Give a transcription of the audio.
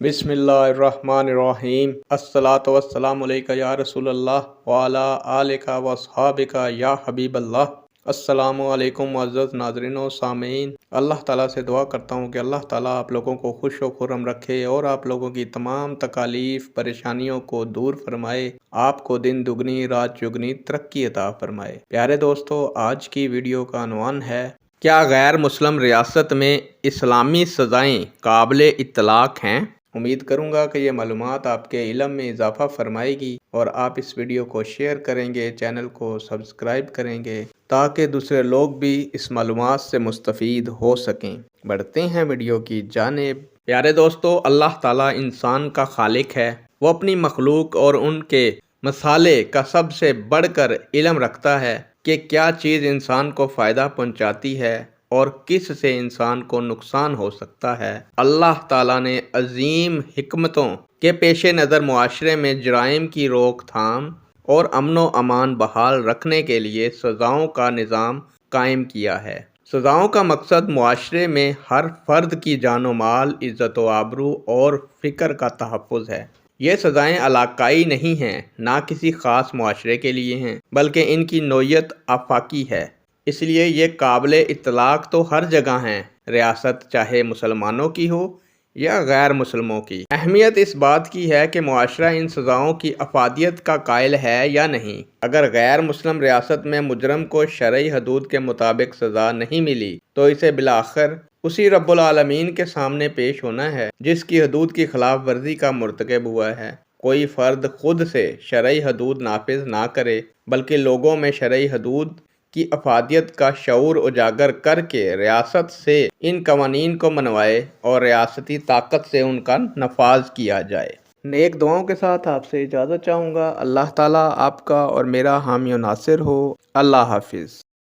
बिस्मिल्लाहिर्रहमानिर्रहीम अस्सलातु वस्सलामु अलैका या रसूल अल्लाह व अला आलिका व अस्हाबिका या हबीब अल्लाह। अस्सलामु अलैकुम मुअज़्ज़ज़ नाज़रीन व सामीन। अल्लाह ताला से दुआ करता हूँ कि अल्लाह ताला आप लोगों को खुश व खुर्रम रखे और आप लोगों की तमाम तकालीफ परेशानियों को दूर फरमाए, आपको दिन दुगनी रात चुगनी तरक्की अता फरमाए। प्यारे दोस्तों, आज की वीडियो का अनवान है, क्या गैर मुस्लिम रियासत में इस्लामी सज़ाएँ काबिल इत्तलाक हैं? उम्मीद करूंगा कि ये मालूमात आपके इल्म में इजाफा फरमाएगी और आप इस वीडियो को शेयर करेंगे, चैनल को सब्सक्राइब करेंगे ताकि दूसरे लोग भी इस मालूमात से मुस्तफ़ीद हो सकें। बढ़ते हैं वीडियो की जानिब। प्यारे दोस्तों, अल्लाह ताला इंसान का खालिक है। वो अपनी मखलूक और उनके मसाले का सबसे बढ़कर इल्म रखता है कि क्या चीज़ इंसान को फ़ायदा पहुंचाती है और किस से इंसान को नुकसान हो सकता है। अल्लाह ताला ने अजीम हिकमतों के पेश नज़र मुआशरे में जराइम की रोकथाम और अमन व अमान बहाल रखने के लिए सज़ाओं का निज़ाम कायम किया है। सज़ाओं का मकसद मुआशरे में हर फर्द की जानो माल, इज़्ज़त व आबरू और फ़िक्र का तहफ़्फ़ुज़ है। ये सज़ाएँ इलाक़ाई नहीं हैं, ना किसी ख़ास मुआशरे के लिए हैं, बल्कि इनकी नौयत आफाकी है। इसलिए ये काबिल इत्तलाक तो हर जगह हैं, रियासत चाहे मुसलमानों की हो या गैर मुसलमों की। अहमियत इस बात की है कि मुआशरा इन सज़ाओं की अफादियत का कायल है या नहीं। अगर गैर मुस्लिम रियासत में मुजरम को शरई हदूद के मुताबिक सज़ा नहीं मिली तो इसे बिलाखिर उसी रब्बुल आलमीन के सामने पेश होना है जिसकी हदूद की खिलाफ वर्जी का मुर्तकब हुआ है। कोई फ़र्द खुद से शरई हदूद नाफिज ना करे, बल्कि लोगों में शरई हदूद की अफादियत का शऊर उजागर करके रियासत से इन कवानीन को मनवाए और रियासती ताकत से उनका नफाज किया जाए। नेक दुआओं के साथ आपसे इजाज़त चाहूँगा। अल्लाह ताला आपका और मेरा हामी और नासिर हो। अल्लाह हाफिज़।